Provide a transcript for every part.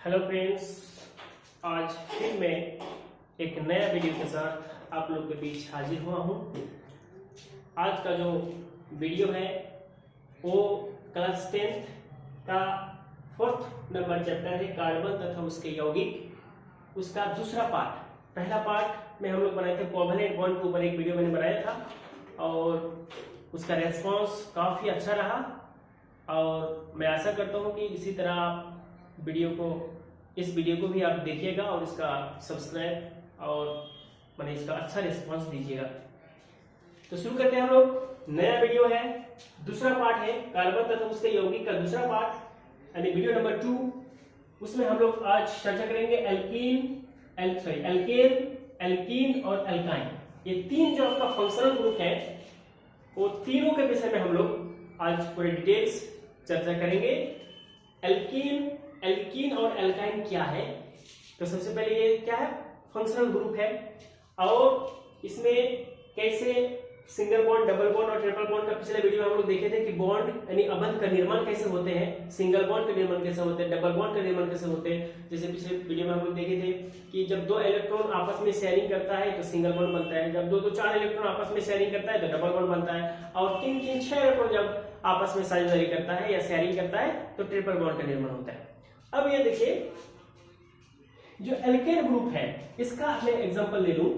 Hello friends, आज फिर मैं एक नया वीडियो के साथ आप लोग के बीच हाजिर हुआ हूँ। आज का जो वीडियो है वो क्लास 10th का 4th नंबर चैप्टर है कार्बन तथा उसके यौगिक, उसका दूसरा पार्ट। पहला पार्ट में हम लोग बनाए थे कोवैलेंट बॉन्ड के ऊपर, एक वीडियो मैंने बनाया था और उसका रेस्पॉन्स काफ़ी अच्छा रहा और मैं आशा करता हूँ कि इसी तरह आप इस वीडियो को भी आप देखिएगा और इसका सब्सक्राइब और मैंने इसका अच्छा रिस्पांस दीजिएगा। तो शुरू करते हैं हम लोग। नया वीडियो है, दूसरा पार्ट है कार्बन तथा उसके यौगिक का दूसरा पार्ट यानी वीडियो नंबर 2। उसमें हम लोग आज चर्चा करेंगे एल्कीन और एल्काइन। ये तीन जो आपका फंक्शनल ग्रुप है वो तीनों के विषय में हम लोग आज पूरे डिटेल्स चर्चा करेंगे। एल्कीन और एल्काइन क्या है, तो सबसे पहले ये क्या है, फंक्शनल ग्रुप है और इसमें कैसे सिंगल बॉन्ड, डबल बॉन्ड और ट्रिपल बॉन्ड का पिछले वीडियो में हम लोग देखे थे कि बॉन्ड यानी अबंध का निर्माण कैसे होते हैं, सिंगल बॉन्ड का निर्माण कैसे होते हैं, डबल बॉन्ड का निर्माण कैसे होते हैं। जैसे पिछले वीडियो में हम लोग देखे थे कि जब दो इलेक्ट्रॉन आपस में शेयरिंग करता है तो सिंगल बॉन्ड बनता है, जब दो चार इलेक्ट्रॉन आपस में शेयरिंग करता है तो डबल बॉन्ड बनता है, और 3-6 इलेक्ट्रॉन जब आपस में साझेदारी करता है या शेयरिंग करता है तो ट्रिपल बॉन्ड का निर्माण होता है। अब ये देखिए, जो एल्केन ग्रुप है इसका मैं एग्जांपल ले लूं।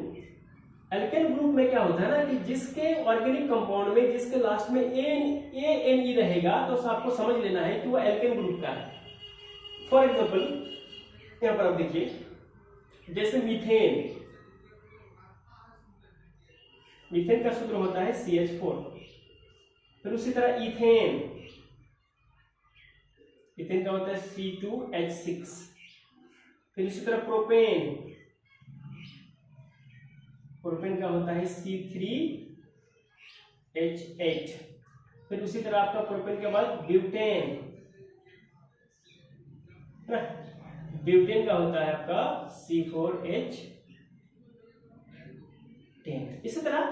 एल्केन ग्रुप में क्या होता है ना कि जिसके ऑर्गेनिक कंपाउंड में जिसके लास्ट में ए रहेगा तो आपको समझ लेना है कि वो एल्केन ग्रुप का है। फॉर एग्जांपल यहां पर आप देखिए, जैसे मीथेन का सूत्र होता है CH4। फिर उसी तरह इथेन का होता है C2H6। फिर इसी तरह प्रोपेन का होता है C3H8। फिर उसी तरह आपका प्रोपेन के बाद ब्यूटेन का होता है आपका C4H10। इसी तरह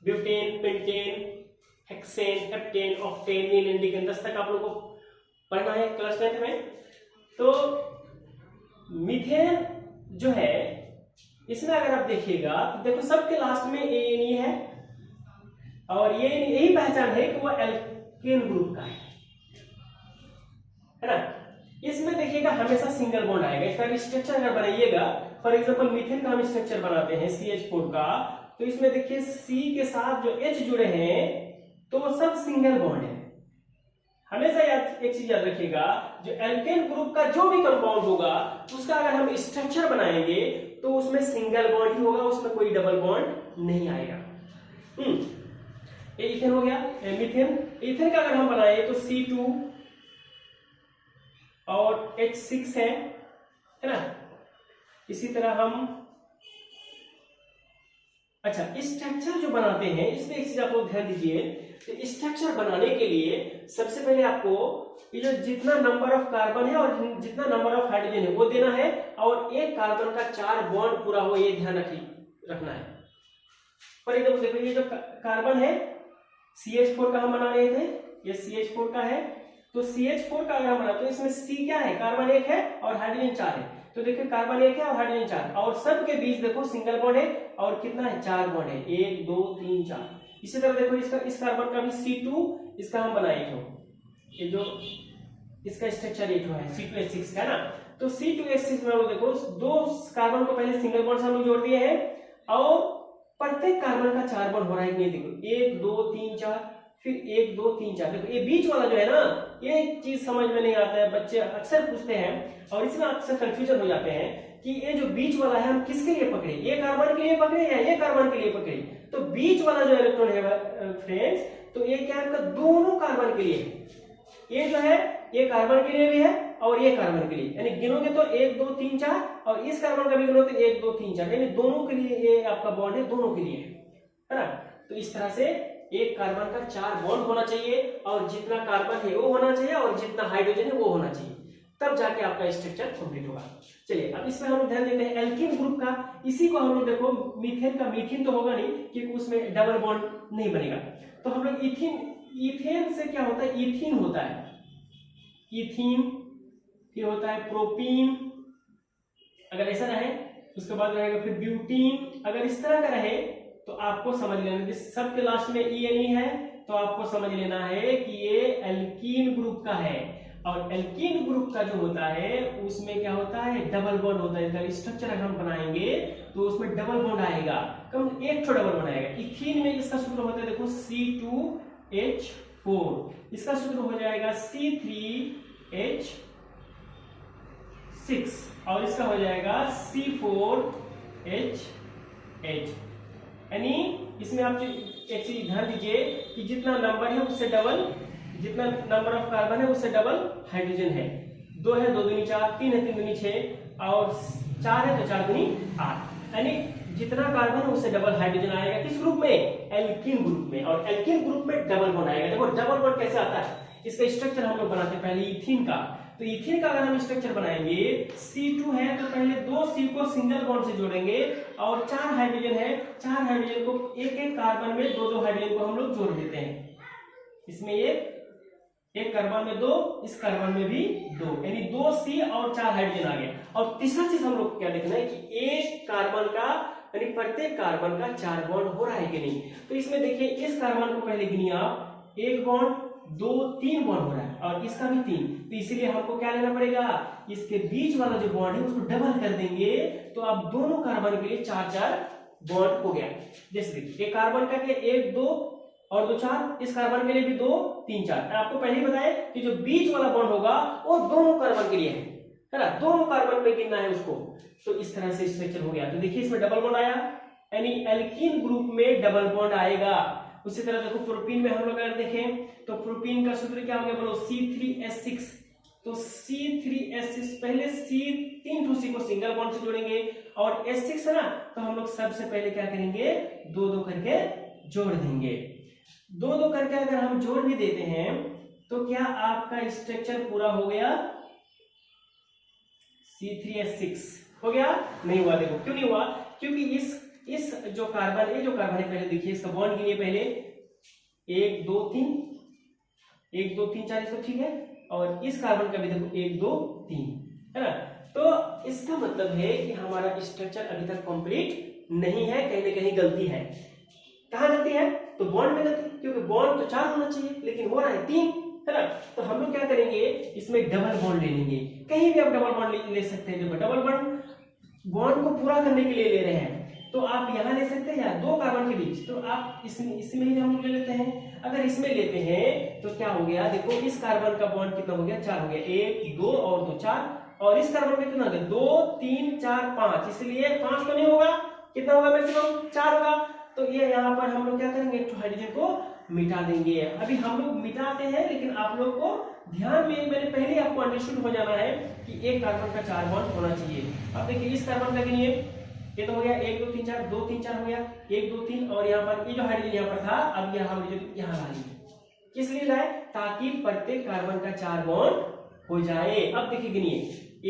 butane, pentane, hexane, heptane, octane, नीलेन, डिकेन 10 तक आप लोगों को पढ़ना है क्लास 10th में। तो मीथेन जो है इसमें अगर आप देखिएगा तो देखो सबके लास्ट में ए है और ये यही पहचान है कि वो एल्केन ग्रुप का है ना। इसमें देखिएगा हमेशा सिंगल बॉन्ड आएगा। इसका स्ट्रक्चर अगर बनाइएगा, फॉर एग्जांपल मीथेन का हम स्ट्रक्चर बनाते हैं CH4 का, तो इसमें देखिए C के साथ जो H जुड़े हैं तो वो सब सिंगल बॉन्ड है। हमेशा एक चीज याद रखिएगा, जो एल्केन ग्रुप का जो भी कंपाउंड होगा उसका अगर हम स्ट्रक्चर बनाएंगे तो उसमें सिंगल बॉन्ड ही होगा, उसमें कोई डबल बॉन्ड नहीं आएगा। ये इथेन हो गया। इथेन का अगर हम बनाए तो C2 और H6 है ना। इसी तरह हम स्ट्रक्चर जो बनाते हैं इसमें एक चीज आप लोग ध्यान दीजिए, तो स्ट्रक्चर बनाने के लिए सबसे पहले आपको ये जो जितना नंबर ऑफ कार्बन है और जितना नंबर ऑफ हाइड्रोजन है वो देना है और एक कार्बन का 4 बॉन्ड पूरा हो, ये ध्यान रखना है। फॉर एग्जाम्पल देखो, ये जो कार्बन है CH4 का हम बना रहे थे, ये CH4 का है, तो CH4 का अगर हम बनाते हैं तो इसमें C क्या है, कार्बन 1 है और हाइड्रोजन 4 है। तो देखिए कार्बन 1 है और हाइड्रोजन 4 और सब के बीच देखो सिंगल बॉन्ड है और कितना है, 4 बॉन्ड है, 1 2 3 4। इसी तरह देखो इस कार्बन का भी C2, इसका हम बनाए थे, ये जो इसका स्ट्रक्चर ये है C2H6 का ना। तो C2H6 में हम लोग देखो दो कार्बन को पहले सिंगल बॉन्ड से हम लोग जोड़ दिए हैं और प्रत्येक कार्बन का 4 बॉन्ड हो रहा है। ये देखो 1 2 3 4, फिर 1 2 3 4। देखो ये बीच वाला जो है ना, ये चीज समझ में नहीं आता है, बच्चे अक्सर पूछते हैं और इसमें अक्सर कंफ्यूजन हो जाते हैं कि ये जो बीच वाला है हम किसके लिए पकड़े, ये कार्बन के लिए पकड़े या ये कार्बन के लिए पकड़े। तो बीच वाला जो इलेक्ट्रॉन है फ्रेंड्स, तो ये क्या है आपका, दोनों कार्बन के लिए है। ये जो है ये कार्बन के लिए भी है और ये कार्बन के लिए, यानी गिनोगे तो 1 2 3 4 और इस कार्बन का भी गिनो तो 1 2 3 4, यानी दोनों के लिए ये आपका बॉन्ड है, दोनों के लिए है ना। तो इस तरह से एक कार्बन का 4 बॉन्ड होना चाहिए और जितना कार्बन है वो होना चाहिए और जितना हाइड्रोजन है वो होना चाहिए, तब जाके आपका स्ट्रक्चर कंप्लीट होगा। चलिए अब इसमें हम लोग ध्यान देते हैं एल्कीन ग्रुप का। इसी को हम लोग देखो मीथेन का, मीथेन तो होगा नहीं क्योंकि उसमें डबल बॉन्ड नहीं बनेगा। तो हम लोग इथेन से क्या होता है, इथीन होता है, इथीन फिर होता है प्रोपीन, अगर ऐसा रहे उसके बाद रहेगा फिर ब्यूटीन। अगर इस तरह का रहे तो आपको समझ लेना कि सबके लास्ट में ENE है, तो आपको समझ लेना है कि ये एल्कीन ग्रुप का है। और एल्कीन ग्रुप का जो होता है उसमें क्या होता है, डबल बॉन्ड होता है। इसका स्ट्रक्चर अगर हम बनाएंगे तो उसमें डबल बॉन्ड आएगा, कम एक ठो डबल बॉन्ड आएगा। इथीन में इसका सूत्र होता है देखो C2H4, इसका सूत्र हो जाएगा C3H6 और इसका हो जाएगा C4H8। यानी इसमें आप एक चीज ध्यान दीजिए कि जितना नंबर है उससे डबल, जितना नंबर ऑफ कार्बन है उससे डबल हाइड्रोजन है। 2 है 2 दूनी 4, 3 है 3 दूनी 6 और 4 है तो 4 दूनी 8। यानी जितना कार्बन है उससे डबल हाइड्रोजन आएगा। किस ग्रुप में, एल्कीन ग्रुप में। और एल्कीन ग्रुप में डबल बॉन्ड आएगा। देखो डबल बॉन्ड कैसे आता है, इसका स्ट्रक्चर हम लोग बनाते हैं पहले इथीन का। तो इथीन का अगर हम स्ट्रक्चर बनाएंगे, C2 है तो पहले 2 C को सिंगल बॉन्ड से जोड़ेंगे और 4 हाइड्रोजन है, 4 हाइड्रोजन को एक एक कार्बन में 2 हाइड्रोजन को हम लोग जोड़ देते हैं। इसमें एक कार्बन में 2, इस कार्बन में भी 2, यानी 2 C और 4 हाइड्रोजन आ गया। और तीसरा चीज हम लोग क्या देखना है कि एक कार्बन का यानी प्रत्येक कार्बन का 4 बॉन्ड हो रहा है कि नहीं। तो इसमें देखिए इस कार्बन को पहले गिनिए आप, 1 बॉन्ड 2 3 बॉन्ड हो रहा है और इसका भी 3, तो इसीलिए हमको क्या लेना पड़ेगा, इसके बीच वाला जो बॉन्ड है उसको डबल कर देंगे तो आप दोनों कार्बन के लिए 4 बॉन्ड हो गया। जैसे देखिए एक कार्बन का क्या 1 2 और 2 4, इस कार्बन के लिए भी 2 3 4। आपको पहले ही बताया कि जो बीच वाला बॉन्ड होगा वो दोनों कार्बन के लिए है ना, दोनों कार्बन में गिनना है उसको। तो इस तरह से स्ट्रक्चर हो गया। तो देखिए इसमें डबल बॉन्ड आया, यानी एल्कीन ग्रुप में डबल बॉन्ड आएगा। उसी तरह देखो प्रोपीन में हम लोग अगर देखें तो प्रोपीन का सूत्र क्या हो गया बोलो, C3H6। तो C3H6 पहले तीन ठो C को सिंगल बॉन्ड से जोड़ेंगे और H6 है ना, तो हम लोग सबसे पहले क्या करेंगे 2 करके जोड़ देंगे। 2 करके अगर हम जोड़ भी देते हैं तो क्या आपका स्ट्रक्चर पूरा हो गया, C3H6 हो गया? नहीं हुआ। देखो क्यों नहीं हुआ, क्योंकि इस जो कार्बन है पहले देखिए इसका बॉन्ड गिनिए पहले, 1 2 3 1 2 3 4, इसको ठीक है। और इस कार्बन का भी देखो 1 2 3 है ना। तो इसका मतलब है कि हमारा स्ट्रक्चर अभी तक कंप्लीट नहीं है, कहीं ना कहीं गलती है। कहाँ गलती है, तो बॉन्ड में गलती, क्योंकि बॉन्ड तो 4 होना चाहिए लेकिन हो रहा है 3 है ना। तो हम लोग क्या करेंगे, इसमें डबल बॉन्ड ले लेंगे। कहीं भी आप डबल बॉन्ड ले सकते हैं। देखो डबल बॉन्ड को पूरा करने के लिए ले रहे हैं तो आप यहाँ ले सकते हैं या 2 कार्बन के बीच, तो आप इसमें ही हम लोग ले लेते हैं। अगर इसमें लेते हैं तो क्या हो गया, देखो इस कार्बन का बॉन्ड कितना हो गया, 4 हो गया, 1 2 और 2 4, और इस कार्बन का कितना हो गया 2 3 4 5, इसलिए 5 तो नहीं होगा, कितना होगा मैक्सिमम 4 होगा। तो ये यहाँ पर हम लोग क्या करेंगे, एक हाइड्रोजन को मिटा देंगे। अभी हम लोग मिटाते हैं लेकिन आप लोग को ध्यान में मैंने पहले आपको अंडरस्टूड हो जाना है कि एक कार्बन का 4 बॉन्ड होना चाहिए। अब देखिए इस कार्बन का गिनिए, ये तो हो गया 1 2 3 4, 2 3 4 हो गया, 1 2 3, और यहाँ पर ये जो हाइड्रोजन यहाँ पर था अब यह हाइड्रोजन यहाँ ला लीजिए। किस लिए लाए, ताकि प्रत्येक कार्बन का 4 बॉन्ड हो जाए। अब देखिए गिनिए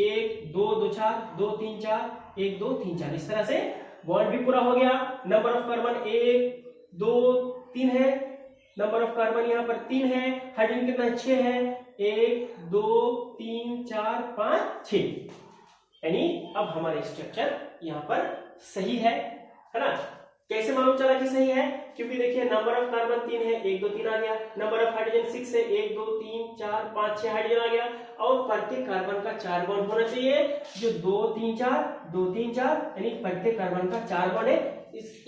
1 2 2 4 2 3 4 1 2 3 4, इस तरह से बॉन्ड भी पूरा हो गया। नंबर ऑफ कार्बन 1 2 3 है, नंबर ऑफ कार्बन यहाँ पर 3 है, हाइड्रोजन कितना 6 है, 1 2 3 4 5 6, यानी अब हमारा स्ट्रक्चर यहाँ पर सही है ना। कैसे मालूम चला कि सही है, क्योंकि देखिए नंबर ऑफ कार्बन 3 है, 1 2 3 आ गया, नंबर ऑफ हाइड्रोजन 6 है, 1 2 3 4 5 6 हाइड्रोजन आ गया, और प्रत्येक कार्बन का 4 बॉन्ड होना चाहिए, जो 2 3 4 2 3 4, यानी प्रत्येक कार्बन का 4 बॉन्ड है।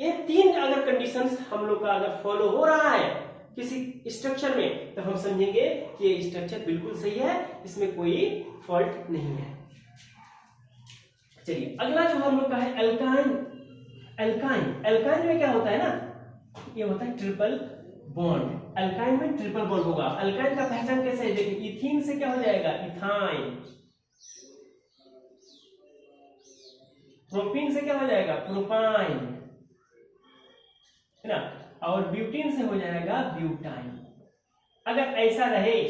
ये 3 अगर कंडीशंस हम लोग का अगर फॉलो हो रहा है किसी स्ट्रक्चर में, तो हम समझेंगे कि ये स्ट्रक्चर बिल्कुल सही है, इसमें कोई फॉल्ट नहीं है। चलिए अगला जो हम लोग का है एल्काइन। एल्काइन में क्या होता है ना, ये होता है ट्रिपल बॉन्ड। एल्काइन में ट्रिपल बॉन्ड होगा। एल्काइन का पहचान कैसे है, देखिए इथीन से क्या हो जाएगा इथाइन, प्रोपीन से क्या हो जाएगा प्रोपाइन है ना, और ब्यूटीन से हो जाएगा ब्यूटाइन। अगर ऐसा रहे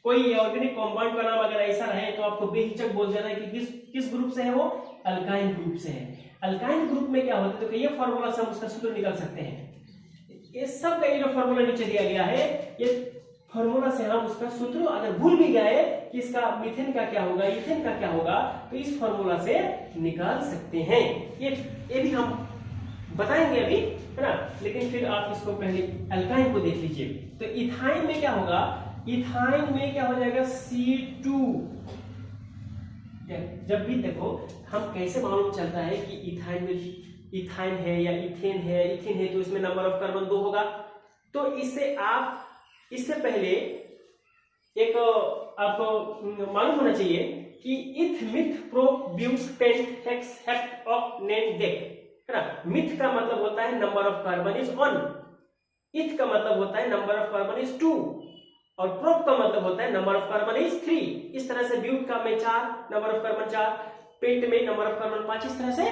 कोई ऑर्गेनिक कंपाउंड का नाम अगर ऐसा रहे तो आपको बेहिचक बोल देना है कि किस ग्रुप से है, वो अल्काइन ग्रुप से है। अल्काइन ग्रुप में क्या होता है, तो ये फॉर्मूला से हम उसका सूत्र निकाल सकते हैं। ये सब का ये जो फॉर्मूला नीचे दिया गया है, ये फॉर्मूला से हम उसका सूत्र अगर भूल भी गए कि इसका मीथेन का क्या होगा, इथेन का क्या होगा, तो इस फॉर्मूला से निकाल सकते हैं। ये भी हम बताएंगे अभी, है ना। लेकिन फिर आप इसको पहले अल्काइन को देख लीजिए। तो इथाइन में क्या होगा, इथाइन में क्या हो जाएगा C2। जब भी देखो हम कैसे मालूम चलता है कि इथाइन में इथाइन है या इथेन है तो इसमें नंबर ऑफ कार्बन 2 होगा। तो इससे पहले एक आपको मालूम होना चाहिए कि eth meth prop but pent hex hept oct non deck, है ना। मिथ का मतलब होता है नंबर ऑफ कार्बन इज 1, इथ का मतलब होता है नंबर ऑफ कार्बन इज 2 और प्रोप का मतलब होता है नंबर ऑफ कार्बन इज 3। इस तरह से ब्यूट का में 4, नंबर ऑफ कार्बन 4, पेंट में नंबर ऑफ कार्बन 5। इस तरह से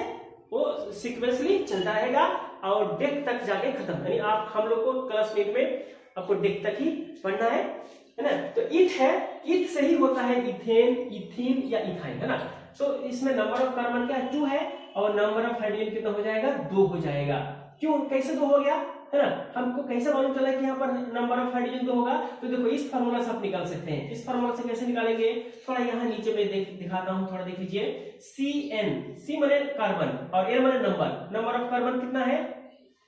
वो सीक्वेंसली चलता रहेगा और डेक तक जाके खत्म। यानी आप हम लोग को क्लास 8 में आपको डेक तक ही पढ़ना है ना। तो इथ है, इथ से ही होता है इथेन, इथीन या इथाइन, है ना। तो इसमें नंबर ऑफ कार्बन क्या 2 है और नंबर ऑफ हाइड्रोजन कितना हो जाएगा 2 हो जाएगा। क्यों, कैसे 2 हो गया, है ना। हमको कैसे मालूम चला कि यहाँ पर नंबर ऑफ हाइड्रोजन 2 होगा, तो देखो इस फार्मूला से आप निकाल सकते हैं। इस फार्मूला से कैसे निकालेंगे, थोड़ा यहाँ नीचे में दिखाता हूँ, थोड़ा देख लीजिए। CN, C माने कार्बन और N माने नंबर ऑफ कार्बन कितना है,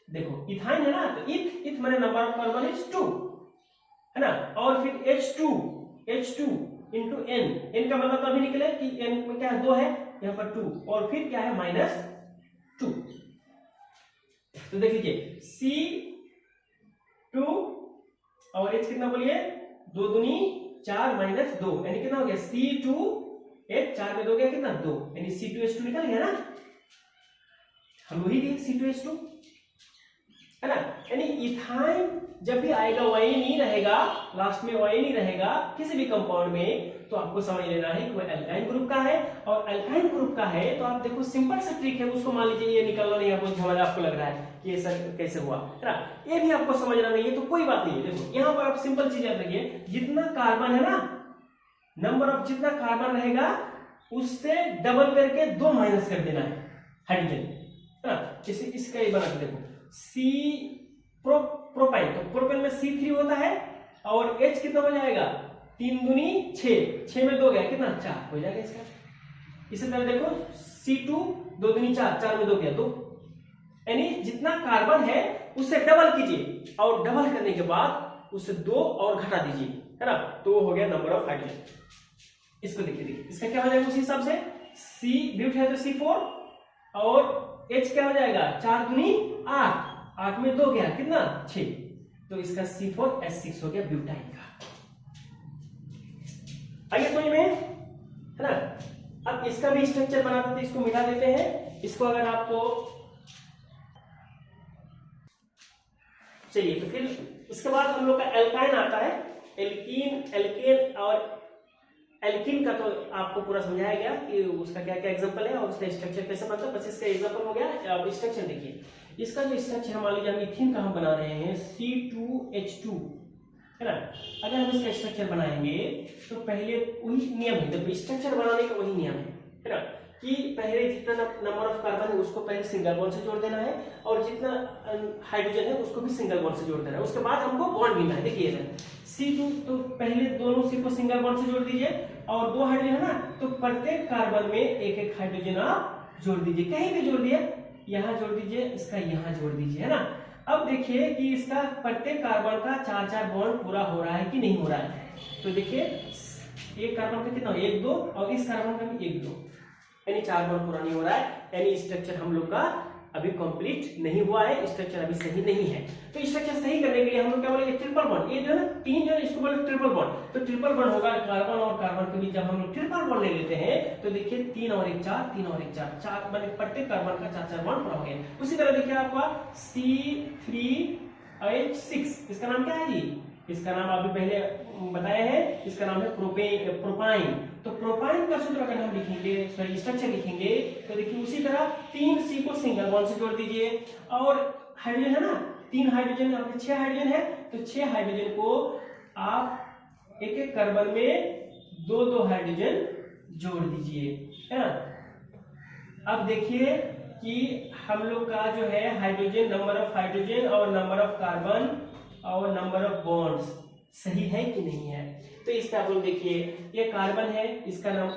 देखो इथाइन है ना, तो इथ माने नंबर ऑफ कार्बन इज 2, है ना। और फिर H2 इंटू N का मतलब तो अभी निकले कि N में क्या है 2 है, यहाँ पर 2 और फिर क्या है -2। तो देख लीजिए C2 और H कितना बोलिए 2 दूनी 4 -2 यानी कितना हो गया C2 H 4 में 2 गया कितना 2, यानी C2H2 निकल गया ना। हम वही दिए C2H2, है ना। यानी इथाइन जब भी आएगा वाइन ही रहेगा, लास्ट में वाइन ही रहेगा किसी भी कंपाउंड में, तो आपको समझ लेना है कि वह अल्काइन ग्रुप का है। और अल्काइन ग्रुप का है तो आप देखो सिंपल सा ट्रिक है, उसको मान लीजिए ये निकलना नहीं, आपको झमेला आपको लग रहा है कि ये सब कैसे हुआ, है ना। ये भी आपको समझना नहीं है तो कोई बात नहीं है। देखो यहाँ पर आप सिंपल चीज याद रखिए, जितना कार्बन है ना, नंबर ऑफ जितना कार्बन रहेगा उससे डबल करके 2 माइनस कर देना है हाइड्रोजन, है ना। इसका ये बना के देखो प्रोपाइन, तो प्रोपाइन में C3 होता है और H कितना हो जाएगा 3 दूनी 6 में 2 गया कितना 4 हो जाएगा इसका। इसी तरह देखो C2 2 दूनी 4 में 2 गया 2, यानी जितना कार्बन है उससे डबल कीजिए और डबल करने के बाद उससे 2 और घटा दीजिए, है ना, तो वो हो गया नंबर ऑफ हाइड्रोजन। इसको देखिए इसका क्या हो जाएगा उसी हिसाब से, C ब्यूट है तो C4 और H क्या हो जाएगा 4 दूनी 8 में 2 गया कितना 6, तो इसका C4H6 हो गया ब्यूटाइन का। आइए समझ में, है ना। अब इसका भी स्ट्रक्चर बनाते थे, इसको मिटा देते हैं। इसको अगर आपको चलिए, तो फिर उसके बाद हम लोग का एल्काइन आता है। एल्कीन, एल्केन और एल्किन का तो आपको पूरा समझाया गया कि उसका क्या क्या एग्जांपल है और उसका स्ट्रक्चर कैसे बनता है, बस इसका एग्जांपल हो गया। अब स्ट्रक्चर देखिए, इसका जो स्ट्रक्चर मान लीजिए हम इथीन का हम बना रहे हैं C2H2, है ना। अगर हम इसका स्ट्रक्चर बनाएंगे तो पहले वही नियम है, जब स्ट्रक्चर बनाने का वही नियम है ना, कि पहले जितना नंबर ऑफ कार्बन है उसको पहले सिंगल बॉन्ड से जोड़ देना है और जितना हाइड्रोजन है उसको भी सिंगल बॉन्ड से जोड़ देना है। उसके बाद हमको बॉन्ड मिलना है। देखिए C2 तो पहले दोनों C को सिंगल बॉन्ड से जोड़ दीजिए और 2 हाइड्रोजन है ना, तो प्रत्येक कार्बन में एक हाइड्रोजन आप जोड़ दीजिए, कहीं भी जोड़ दिए, यहाँ जोड़ दीजिए, इसका यहाँ जोड़ दीजिए, है ना। अब देखिए कि इसका प्रत्येक कार्बन का 4 बॉन्ड पूरा हो रहा है कि नहीं हो रहा है। तो देखिए एक कार्बन का कितना 1 2 और इस कार्बन का भी 1 2, यानी 4 बॉन्ड पूरा नहीं हो रहा है, यानी स्ट्रक्चर हम लोग का अभी कंप्लीट नहीं हुआ है, स्ट्रक्चर अभी सही नहीं है। तो स्ट्रक्चर सही करने के लिए हम लोग क्या बोलेंगे ट्रिपल बॉन्ड। ये जो है ना 3 जो है इसको बोले ट्रिपल बॉन्ड। तो ट्रिपल बॉन्ड होगा कार्बन और कार्बन के बीच। जब हम लोग ट्रिपल बॉन्ड ले लेते हैं तो देखिए 3 और 1 4, 3 और 1 4, 4 माने प्रत्येक कार्बन का 4 बॉन्ड पूरा हो गया। उसी तरह देखिए आपका C3H6, इसका नाम क्या है जी, इसका नाम अभी पहले बताया है, इसका नाम है प्रोपाइन। तो प्रोपाइन का सूत्र अगर हम लिखेंगे, सॉरी स्ट्रक्चर लिखेंगे, तो देखिए उसी तरह 3C को सिंगल बॉन्ड से जोड़ दीजिए और हाइड्रोजन है ना 3 हाइड्रोजन, आपके 6 हाइड्रोजन है, तो 6 हाइड्रोजन को आप एक कार्बन में 2 हाइड्रोजन जोड़ दीजिए, है ना। अब देखिए कि हम लोग का जो है हाइड्रोजन, नंबर ऑफ हाइड्रोजन और नंबर ऑफ कार्बन और नंबर ऑफ बॉन्ड्स, सही है कि नहीं है। तो इस पे आप लोग देखिए, ये कार्बन है, इसका नाम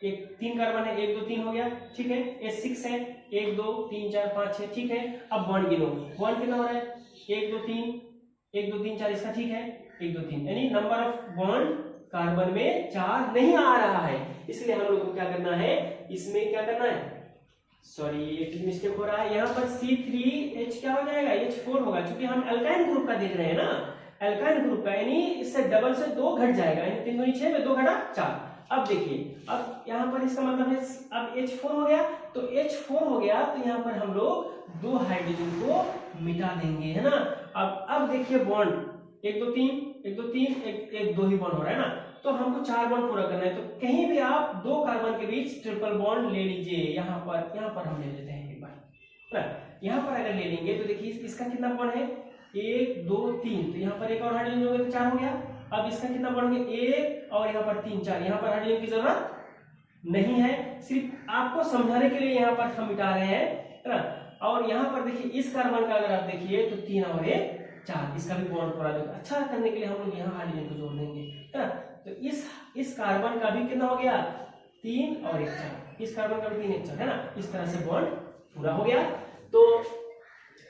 एक 3 कार्बन है, 1 2 3 हो गया, ठीक है। ये 6 है, 1 2 3 4 5 6, ठीक है। अब बॉन्ड गिनो, बॉन्ड कितना हो रहा है, 1 2 3 1 2 3 4, इसका ठीक है 1 2 3, यानी नंबर ऑफ बॉन्ड कार्बन में 4 नहीं आ रहा है। इसलिए हम लोग को क्या करना है, इसमें क्या करना है, सॉरी एक मिस्टेक हो रहा है, यहाँ पर C3H क्या हो जाएगा, H4 होगा, क्योंकि हम अल्काइन ग्रुप का देख रहे हैं ना, अल्काइन ग्रुप का, यानी इससे डबल से 2 घट जाएगा, यानी 3 दूनी 6 में 2 घटा 4। अब देखिए, अब यहाँ पर इसका मतलब है अब H4 हो गया, तो H4 हो गया तो यहाँ पर हम लोग 2 हाइड्रोजन को मिटा देंगे, है ना। अब देखिए बॉन्ड 1 2 3 1 2 3 1 2 ही बॉन्ड हो रहा है ना, तो हमको 4 बॉन्ड पूरा करना है। तो कहीं भी आप 2 कार्बन के बीच ट्रिपल बॉन्ड ले लीजिए, यहाँ पर हम ले लेते हैं एक बार, यहाँ पर अगर ले लेंगे तो देखिए इसका कितना बॉन्ड है, 1 2 3, तो यहाँ पर एक और हाइड्रोजन हो गया तो 4 हो गया। अब इसका कितना बॉन्ड है, 1 और यहाँ पर 3 4, यहाँ पर हाइड्रोजन की जरूरत नहीं है, सिर्फ आपको समझाने के लिए यहाँ पर हम मिटा रहे हैं, है ना। और यहाँ पर देखिए इस कार्बन का अगर आप देखिए तो 3 और 1 4, इसका भी बॉन्ड पूरा देंगे। अच्छा करने के लिए हम लोग यहाँ हाइड्रोजन को जोड़ देंगे, है ना। तो इस कार्बन का भी कितना हो गया, 3 और 1 4, इस कार्बन का भी 3 1 4, है ना। इस तरह से बॉन्ड पूरा हो गया। तो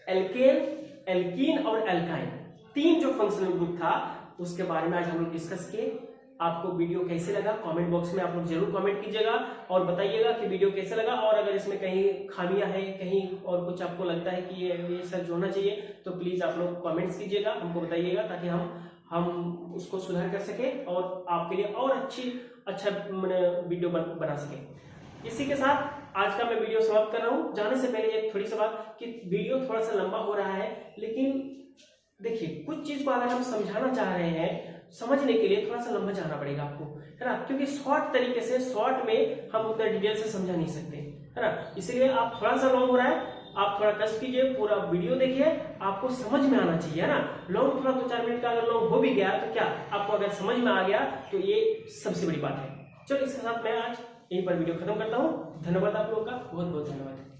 एल्केन, एल्कीन और एल्काइन, 3 जो फंक्शनल ग्रुप था उसके बारे में आज हम लोग डिस्कस किए। आपको वीडियो कैसे लगा कमेंट बॉक्स में आप लोग जरूर कमेंट कीजिएगा और बताइएगा कि वीडियो कैसे लगा, और अगर इसमें कहीं खामियां हैं, कहीं और कुछ आपको लगता है कि ये सब जोड़ना चाहिए तो प्लीज आप लोग कमेंट्स कीजिएगा, हमको बताइएगा, ताकि हम उसको सुधार कर सके और आपके लिए और अच्छा वीडियो बना सके। इसी के साथ आज का मैं वीडियो समाप्त कर रहा हूँ। जाने से पहले एक थोड़ी सी बात कि वीडियो थोड़ा सा लंबा हो रहा है, लेकिन देखिए कुछ चीज को अगर हम समझाना चाह रहे हैं, समझने के लिए थोड़ा सा लंबा जाना पड़ेगा आपको, है ना, क्योंकि शॉर्ट तरीके से, शॉर्ट में हम उतना डिटेल से समझा नहीं सकते, है ना। इसीलिए आप थोड़ा सा लॉन्ग हो रहा है, आप थोड़ा कष्ट कीजिए, पूरा वीडियो देखिए, आपको समझ में आना चाहिए, है ना। लॉन्ग थोड़ा 2-4 मिनट का अगर लॉन्ग हो भी गया तो क्या, आपको अगर समझ में आ गया तो ये सबसे बड़ी बात है। चलो इसके साथ मैं आज यहीं पर वीडियो खत्म करता हूँ। धन्यवाद आप लोगों का, बहुत बहुत धन्यवाद।